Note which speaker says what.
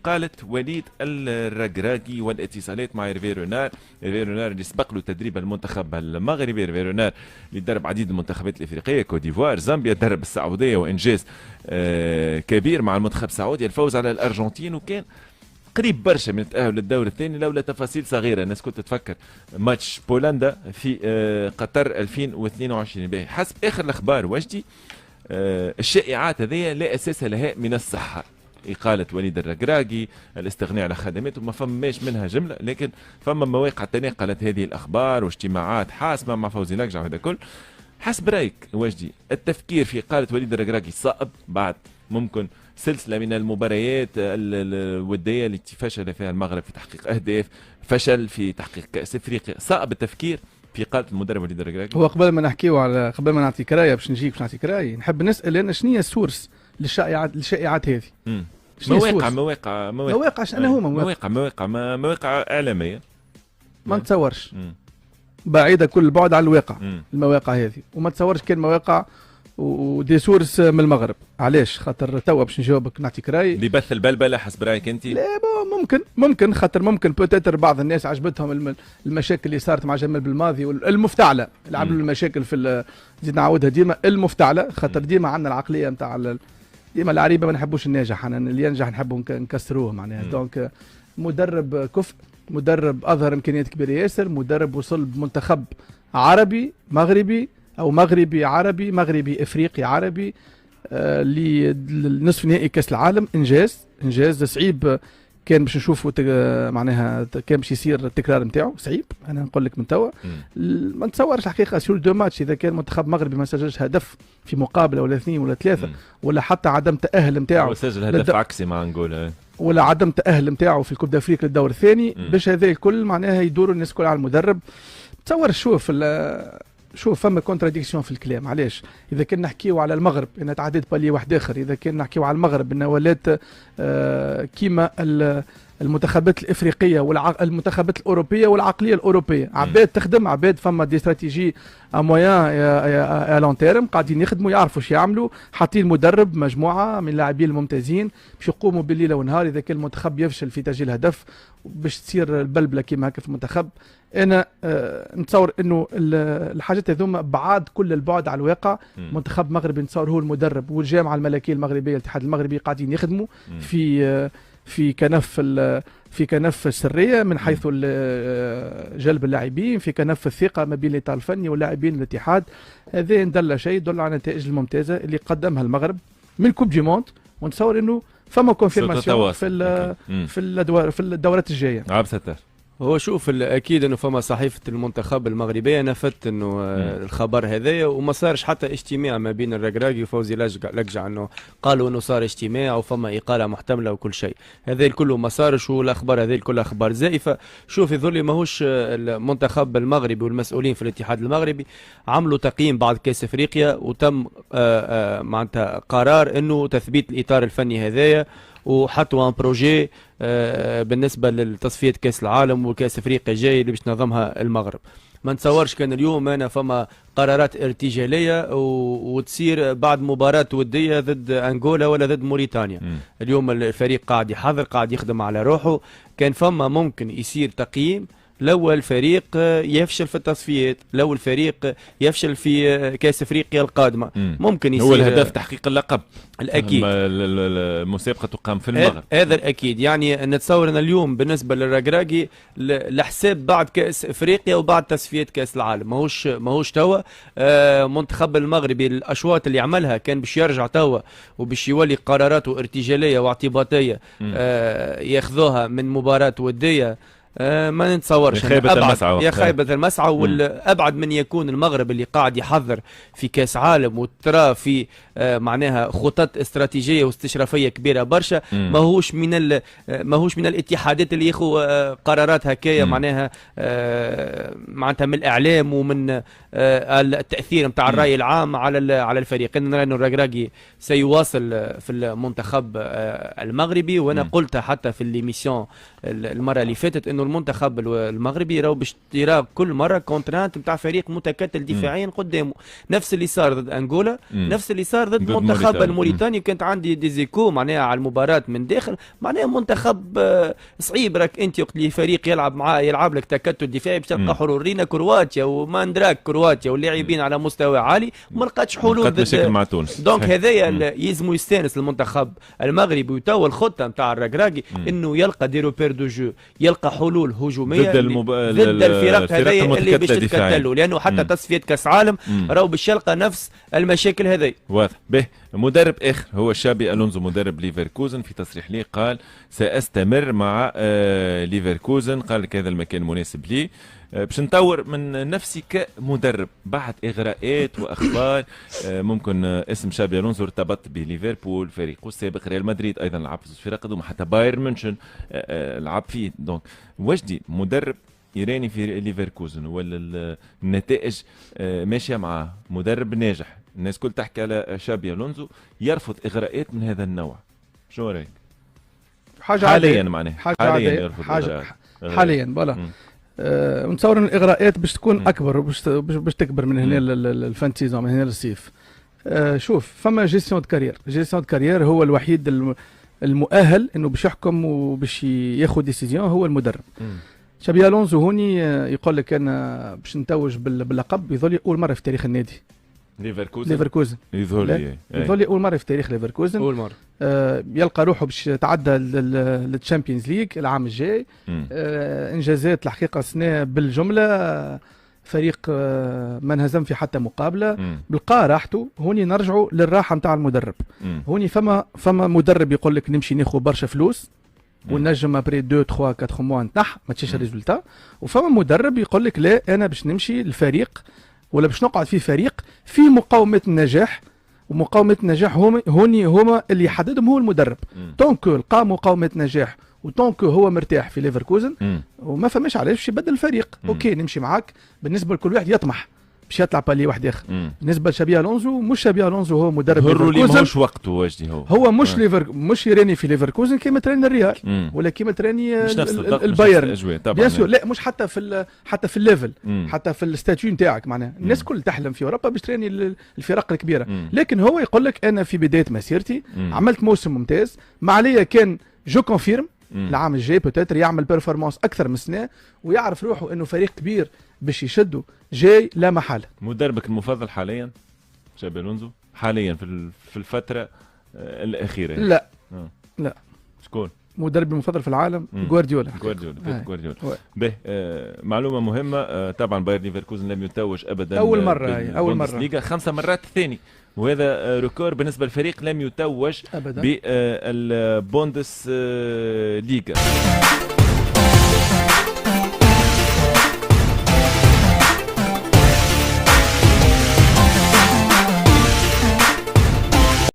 Speaker 1: إقالة وليد الركراكي والاتصالات مع هيرفي رونار. هيرفي رونار اللي سبق له تدريب المنتخب المغربي. هيرفي رونار اللي درب عديد المنتخبات الإفريقية، كوت ديفوار، زامبيا، درب السعودية وإنجاز كبير مع المنتخب السعودي، الفوز على الأرجنتين، وكان قريب برشا من التأهل للدور الثاني لولا تفاصيل صغيرة. الناس كنت تفكر ماتش بولندا في قطر 2022. حسب آخر الأخبار وجدي الشائعات هذه لا أساس لها من الصحة. إقالة وليد الركراكي، الاستغناء على خدماته، ما فماش منها جملة، لكن فما مواقع تناقلت هذه الأخبار واجتماعات حاسمة مع فوزي لقجع وهذا كل. حسب رأيك وجدي التفكير في إقالة وليد الركراكي صائب بعد ممكن سلسلة من المباريات الودية التي فشل فيها المغرب في تحقيق أهداف، فشل في تحقيق كأس أفريقيا، صعب التفكير في إقالة المدرب وليد الركراكي؟
Speaker 2: هو قبل ما نحكيو على قبل ما نعطي كرايه باش نعطي كرايه، نحب نسأل أنا شنو هي السورس للشائعات هذه؟ مواقع شنو هما؟
Speaker 1: مواقع إعلامية
Speaker 2: ما نتصورش بعيدة كل البعد عن الواقع. المواقع هذه وما تصورش كان مواقع ودي سورس من المغرب. علاش؟ خاطر توا باش نجاوبك نعطيك كراي
Speaker 1: اللي بث البلبله حسب رايك انت.
Speaker 2: لا ممكن خاطر ممكن بوتيتر بعض الناس عجبتهم المشاكل اللي صارت مع جمال بالماضي والمفتعله اللي عملوا المشاكل في زيد نعاودها ديما المفتعله، خاطر ديما عندنا العقليه نتاع ديما العريبه ما نحبوش الناجح، انا اللي ينجح نحبوا نكسروه معناها. دونك مدرب كفء، مدرب اظهر امكانيات كبيره ياسر، مدرب وصل بمنتخب عربي مغربي او مغربي عربي مغربي افريقي عربي لنصف نهائي كاس العالم. انجاز صعيب كان باش نشوفوا معناها كان باش يصير التكرار نتاعو، صعيب انا نقول لك من توا. ما نتصورش الحقيقه سور دو ماتش اذا كان منتخب مغربي ما سجلش هدف في مقابله ولا اثنين ولا ثلاثه ولا حتى عدم تاهل نتاعو،
Speaker 1: سجل هدف عكسي مع نقول
Speaker 2: ولا عدم تاهل نتاعو في الكوب دافريك للدور الثاني، باش هذا الكل معناها يدوروا الناس الكل على المدرب. تصور شوف فما كونتراديكسيون في الكلام. علاش؟ اذا كنا نحكيو على المغرب ان تعديت بالي واحد اخر، اذا كنا نحكيو على المغرب ان ولات كيما المنتخبات الافريقيه والمنتخبات الاوروبيه والعقليه الاوروبيه، عباد تخدم، عباد فما دي استراتيجي امويان يا لون تيرم قاعدين يخدموا، يعرفوا ايش يعملوا، حاطين مدرب مجموعه من اللاعبين الممتازين باش يقوموا بالليل ونهار. اذا كان المنتخب يفشل في تسجيل هدف باش تصير البلبله كيما هكا في المنتخب. انا نتصور انه الحاجات هذوما بعاد كل البعد على الواقع. منتخب مغربي نتصور هو المدرب والجامعه الملكيه المغربيه الاتحاد المغربي قاعدين يخدموا في كنف السريه من حيث جلب اللاعبين، في كنف الثقه ما بين الاطار الفني واللاعبين الاتحاد. هذا يدل شيء يدل على النتائج الممتازه اللي قدمها المغرب من كوب دي موند، ونتصور انه فما كونفيرماسيون في الدورات الجايه.
Speaker 3: هو شوف اكيد انه فما صحيفه المنتخب المغربيه نفت انه الخبر هذايا، وما صارش حتى اجتماع ما بين الركراكي وفوزي لقجع انه قالوا انه صار اجتماع وفما اقاله محتمله وكل شيء. هذا كله ما صارش، والاخبار هذه كلها اخبار زائفه. شوف يظل ماهوش المنتخب المغربي والمسؤولين في الاتحاد المغربي عملوا تقييم بعد كاس افريقيا، وتم معناتها قرار انه تثبيت الاطار الفني هذايا، وحطوا ان بروجي بالنسبه لتصفيه كاس العالم وكاس افريقيا الجاي اللي باش تنظمها المغرب. ما نتصورش كان اليوم انا فما قرارات ارتجاليه وتصير بعد مباراه وديه ضد انغولا ولا ضد موريتانيا. اليوم الفريق قاعد يحضر، قاعد يخدم على روحه. كان فما ممكن يصير تقييم لو الفريق يفشل في التصفيات، لو الفريق يفشل في كاس افريقيا القادمه، ممكن يصير
Speaker 1: هو الهدف تحقيق اللقب
Speaker 3: الاكيد.
Speaker 1: المسابقه تقام في المغرب،
Speaker 3: هذا الاكيد. يعني نتصور ان اليوم بالنسبه للركراكي الحساب بعد كاس افريقيا وبعد تصفيات كاس العالم، ماهوش توا. منتخب المغربي الاشواط اللي عملها كان باش يرجع توا وباش يولي قراراته ارتجاليه واعتباطيه ياخذوها من مباراه وديه. ما نتصورش يا خيبة المسعى. والأبعد من يكون المغرب اللي قاعد يحضر في كاس عالم وترى في معناها خطط استراتيجية واستشرافية كبيرة برشا، ماهوش من الاتحادات اللي ياخذوا قرارات هكايا معناها من الإعلام ومن التأثير نتاع الرأي العام على الفريق. نرى أنه الركراكي سيواصل في المنتخب المغربي، وأنا قلتها حتى في الليميسيون المرة اللي فاتت أنه المنتخب المغربي راهو باش يرى كل مره كونترانت نتاع فريق متكتل دفاعيا قدامه، نفس اللي صار ضد انغولا، نفس اللي صار ضد منتخب الموريتاني. كانت عندي ديزيكو معناها على المباراه من داخل، معناها منتخب صعيب. راك انت وقت اللي فريق يلعب معاه يلعب لك تكتل دفاعي باش تلقى حلول. رينا كرواتيا وما ندراك كرواتيا واللاعبين على مستوى عالي ما لقاتش حلول
Speaker 1: مشاكل مع تونس.
Speaker 3: دونك هذايا يلزموا يستانس المنتخب المغربي. وتوا الخطه نتاع الركراكي انه يلقى دي روبير دو جو، يلقى حلول هجوميه ضد الفرق هذيا اللي باش تتكتلوا، لانه حتى تصفيات كاس عالم راهو باش يلقى نفس المشاكل هذي.
Speaker 1: واضح. به مدرب اخر هو شابي الونزو مدرب ليفركوزن، في تصريح ليه قال ساستمر مع ليفركوزن، قال لك هذا المكان مناسب لي، باش نطور من نفسي كمدرب. بعد اغراءات واخبار ممكن اسم شابي الونزو ارتبط بليفربول، فريقه السابق ريال مدريد ايضا لعب في فرق قدوم، حتى بايرن ميونخ لعب فيه. دونك وجدي مدرب ايراني في ليفركوزن ولا النتائج ماشيه معاه، مدرب ناجح، الناس كل تحكي على شابي الونزو، يرفض اغراءات من هذا النوع. شو رايك؟
Speaker 2: حاجه
Speaker 1: حاليا معناها
Speaker 2: حاليا
Speaker 1: يرفض
Speaker 2: حاليا بلا نتصور ان الاغراءات باش تكون اكبر وباش تكبر من هنا الفانتيزون، من هنا للصيف. شوف فما جيستيون دو كارير هو الوحيد المؤهل انه باش يحكم وباش ياخذ ديسيزيون، هو المدرب. شابي الونزو هوني يقول لك انا باش نتوج باللقب، يظل اول مره في تاريخ النادي ليفركوزن يظل اول مره في تاريخ ليفركوزن،
Speaker 3: اول مره
Speaker 2: يلقى روحه باش يتعدى للتشامبيونز ليج العام الجاي. انجازات الحقيقه سنه بالجمله، فريق ما انهزم في حتى مقابله، بلقى راحته. هوني نرجعوا للراحه نتاع المدرب. هوني فما مدرب يقول لك نمشي ناخذ برشا فلوس ونجم ابري 2 3 4 موا نتنح ما تشيش الريزولتا، وفما مدرب يقول لك لا انا باش نمشي الفريق ولا باش نقعد في فريق في مقاومه النجاح. ومقاومه النجاح هما اللي يحددهم هو المدرب. طونكو لقى مقاومه نجاح وطونكو هو مرتاح في ليفركوزن وما فماش علاش باش يبدل الفريق. اوكي نمشي معاك، بالنسبه لكل واحد يطمح باش يطلع بالي واحد اخر. بالنسبه لشابي الونزو، مش شابي الونزو هو مدرب ليفركوزن،
Speaker 1: ماهوش وقته واجدي هو
Speaker 2: مش مش يراني في ليفركوزن كيما تراني الريال ولا كيما تراني البايرن بيان سور. لا مش حتى في الليفل، حتى في الستاتيو نتاعك. معناها الناس كل تحلم في اوروبا باش تراني الفرق الكبيره، لكن هو يقول لك انا في بدايه مسيرتي عملت موسم ممتاز، ما عليا كان جو كونفيرم العام الجاي بوتيتر يعمل بيرفورمانس اكثر من سنه، ويعرف روحه انه فريق كبير باش يشدوا جاي لا محاله.
Speaker 1: مدربك المفضل حاليا شابي الونزو حاليا في الفتره الاخيره؟
Speaker 2: لا
Speaker 1: شكون
Speaker 2: مدربي المفضل في العالم؟ جوارديولا.
Speaker 1: جوارديولا. به معلومه مهمه، طبعا بايرن ليفركوزن لم يتوج ابدا
Speaker 2: اول مره
Speaker 1: ليغا 5 مرات ثاني، وهذا ريكور بالنسبه للفريق لم يتوج بالبوندس ليغا.